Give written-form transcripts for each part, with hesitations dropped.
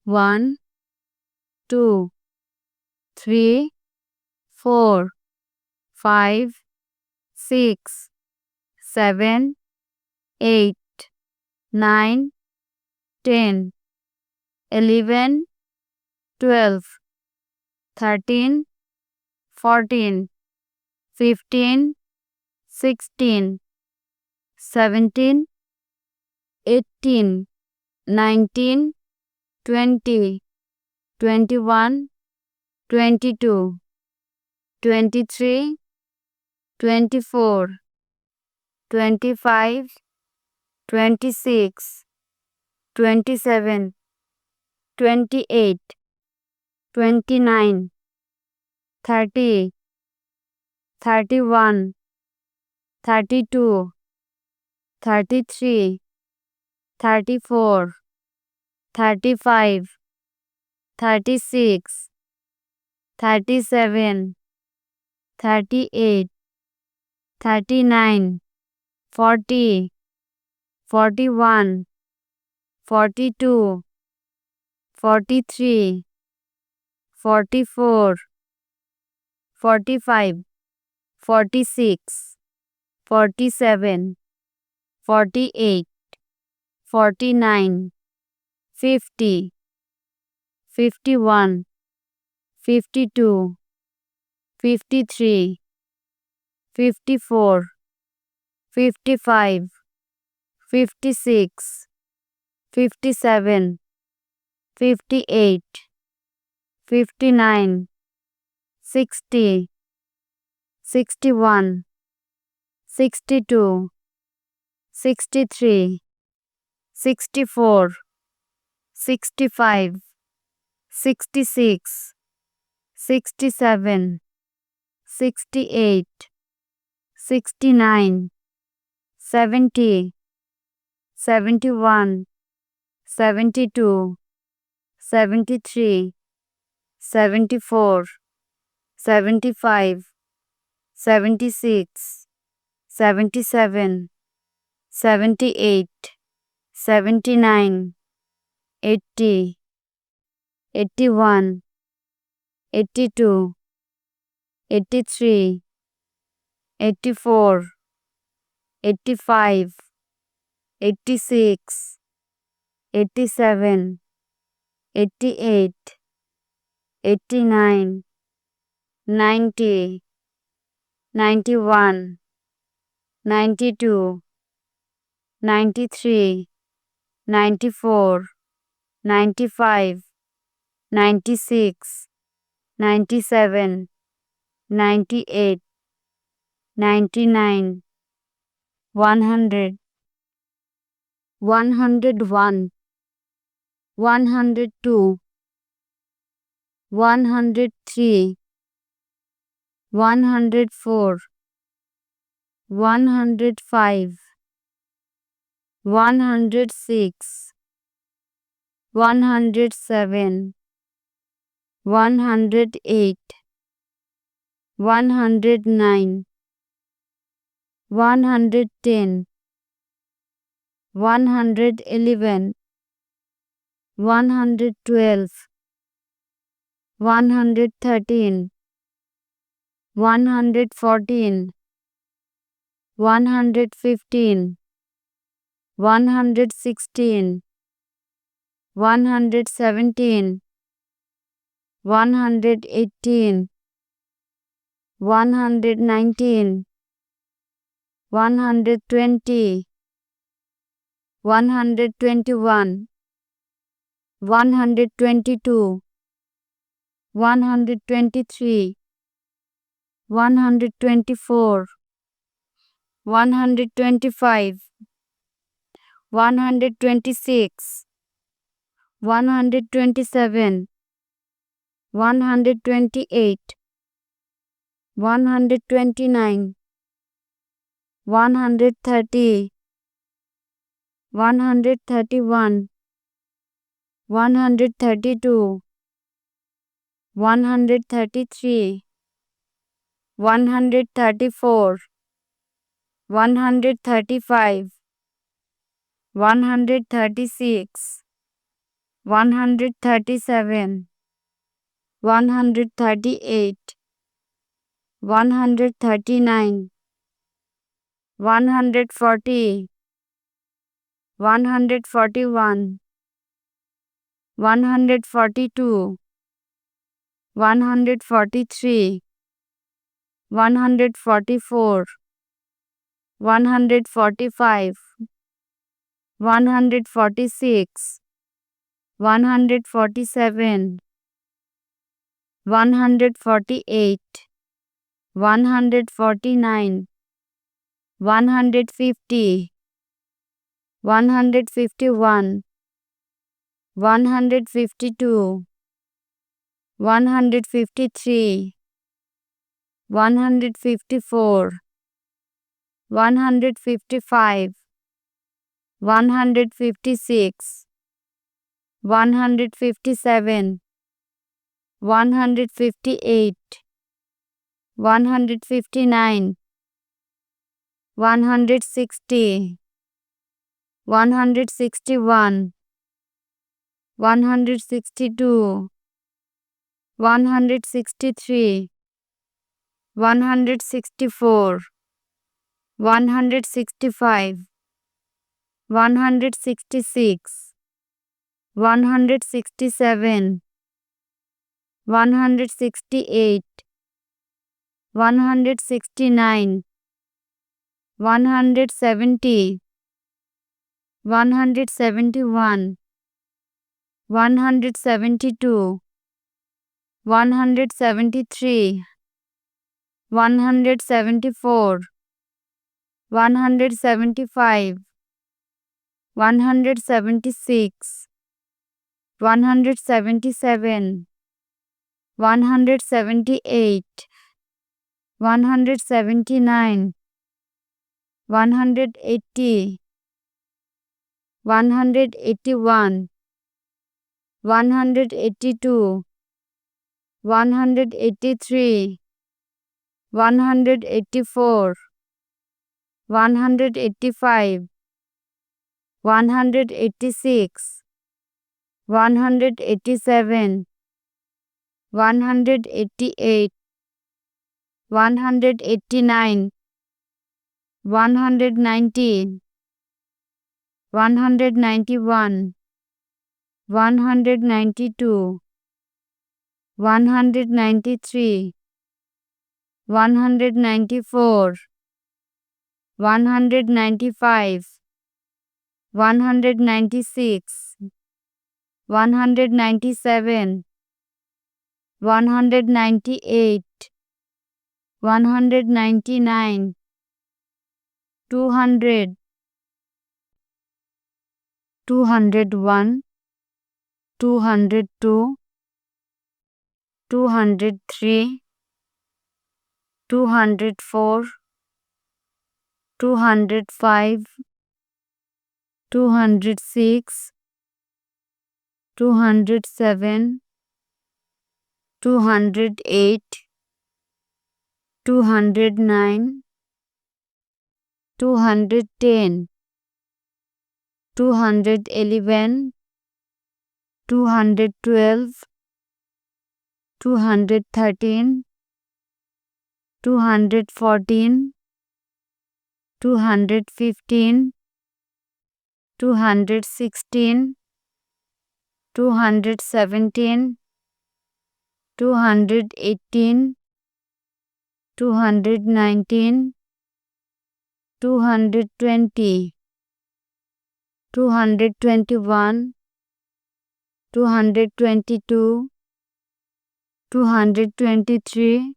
1, 2, 3, 4, 5, 6, 7, 8, 9, 10, 11, 12, 13, 14, 15, 16, 17, 18, 19, 20, 21, 22, 23, 24, 25, 26, 27, 28, 29, 30, 31, 32, 33, 34, 35, 36, 37, 38, 39, 40, 41, 42, 43, 44, 45, 46, 47, 48, 49, 50, 51, 52, 53, 54, 55, 56, 57, 58, 59, 60, 61, 62, 63, 64, 65, 66, 67, 68, 69, 70, 71, 72, 73, 74, 75, 76, 77, 78, 79, 80, 81, 82, 83, 84, 85, 86, 87, 88, 89, 90, 91, 92, 93, 94, 95, 96, 97, 98, 99, 100, 101, 102, 103, 104, 105, 106, 107, 108, 109, 110, 111, 112, 113, 114, 115, 116, 117, 118, 119, 120, 121, 122, 123, 124, 125, 126, 127, 128, 129, 130, 131, 132, 133, 134, 135, 136, 137, 138, 139, 140, 141, 142, 143, 144, 145, 146, 147, 148, 149, 150, 151, 152, 153, 154, 155, 156, 157, 158, 159, 160, 161, 162, 163, 164, 165, 166, 167, 168, 169, 170, 171, 172, 173, 174, 175, 176, 177, 178, 179, 180, 181, 182, 183, 184, 185, 186, 187, 188, 189, 190, 191, 192, 193, 194, 195, 196, 197, 198, 199, 200, 201, 202, 203, 204, 205, 206, 207, 208, 209, 210, 211, 212, 213, 214, 215, 216, 217, 218, 219, 220, 221, 222, 223,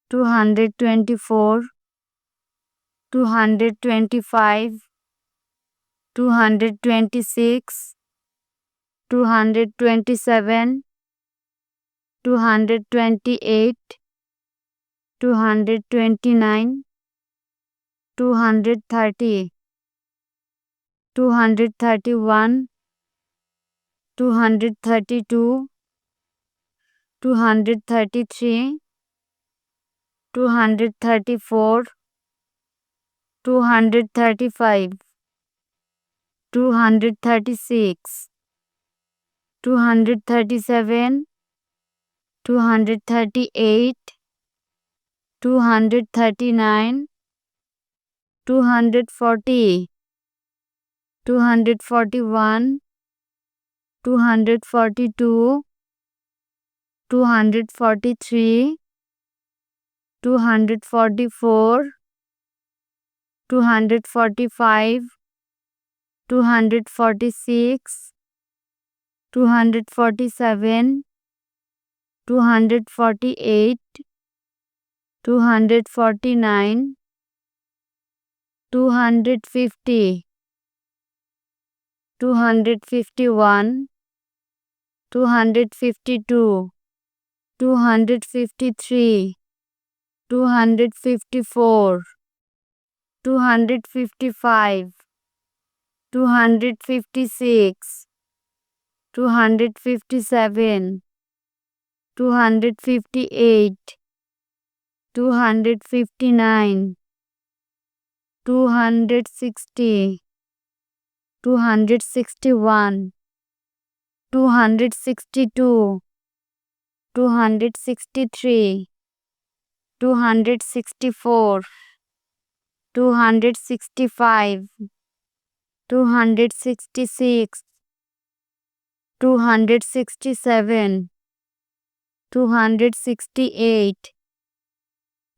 224, 225, 226, 227, 228, 229, 230, 231, 232, 233, 234, 235, 236, 237, 238, 239, 240, 241, 242, 243, 244, 245, 246, 247, 248, 249, 250, 251, 252, 253, 254, 255, 256, 257, 258, 259, 260, 261, 262, 263, 264, 265, 266, 267, 268,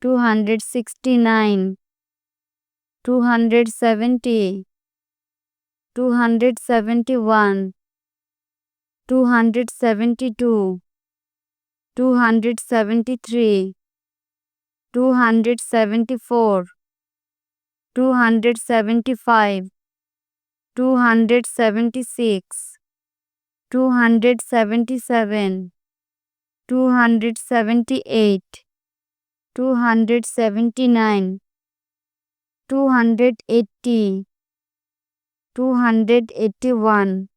269, 270, 271, 272, 273, 274, 275, 276, 277, 278, 279, 280, 281,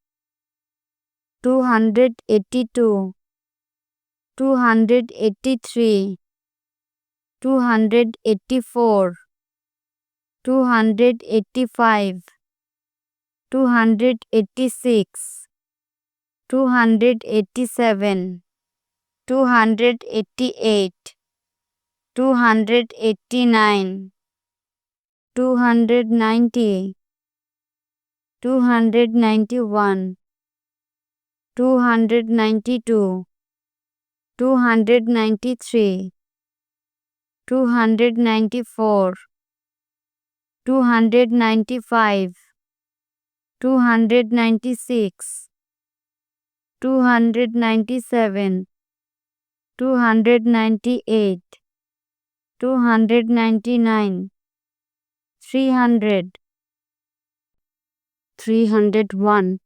282, 283, 284, 285, 286, 287, 288, 289, 290, 291, 292, 293, 294, 295, 296, 297, 298, 299, 300, 301,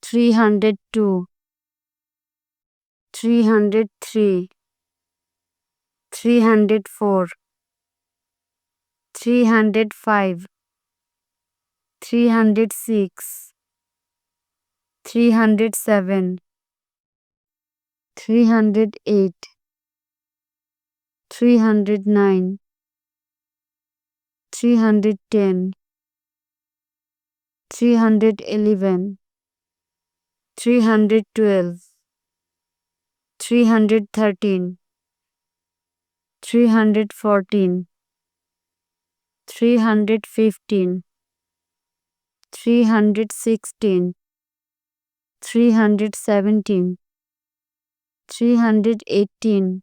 302, 303, 304, 305, 306, 307, 308, 309, 310, 311, 312, 313, 314, 315, 316, 317, 318,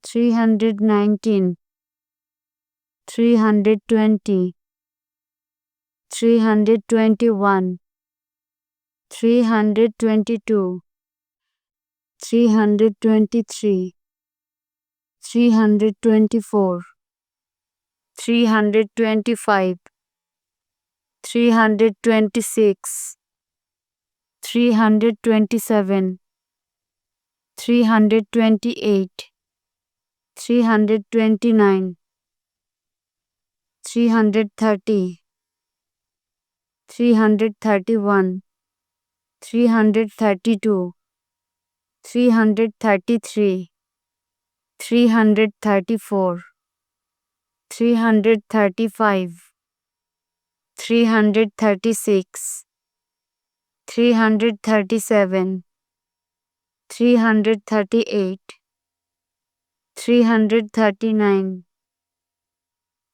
319, 320, 321, 322, 323, 324, 325, 326, 327, 328, 329, 330, 331, 332, 333, 334, 335, 336, 337, 338, 339,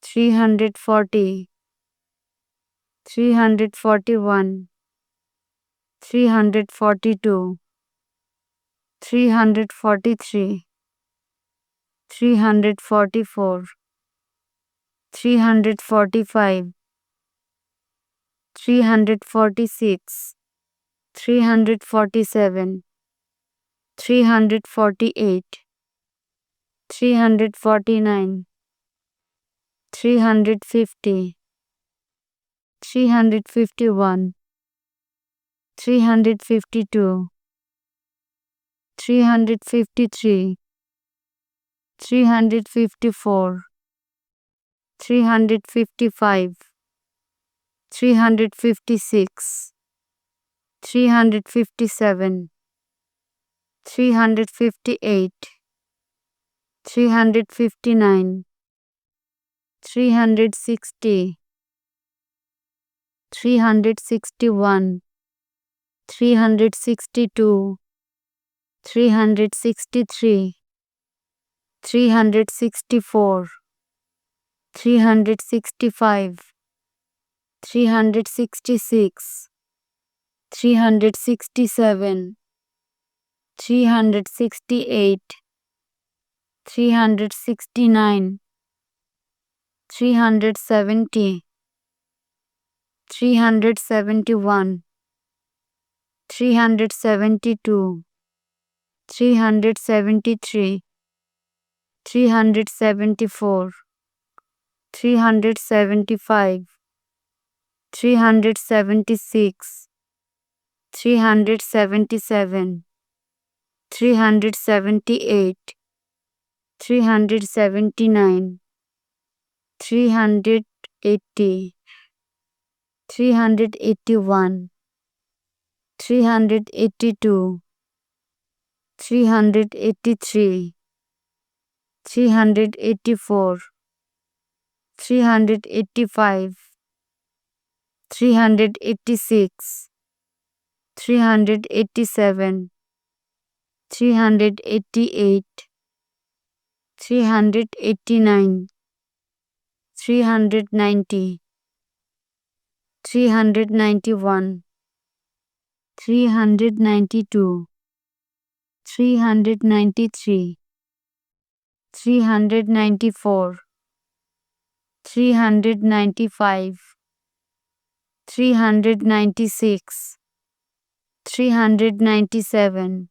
340, 341, 342, 343, 344, 345, 346, 347, 348, 349, 350, 351, 352, 353, 354, 355, 356, 357, 358, 359, 360, 361, 362, 363, 364, 365, 366, 367, 368, 369, 370, 371, 372, 373, 374, 375, 376, 377, 378, 379, 380, 381, 382, 383, 384, 385, 386, 387, 388, 389, 390, 391, 392, 393, 394, 395, 396, 397,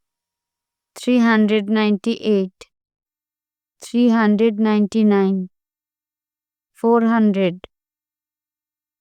398, 399, 400,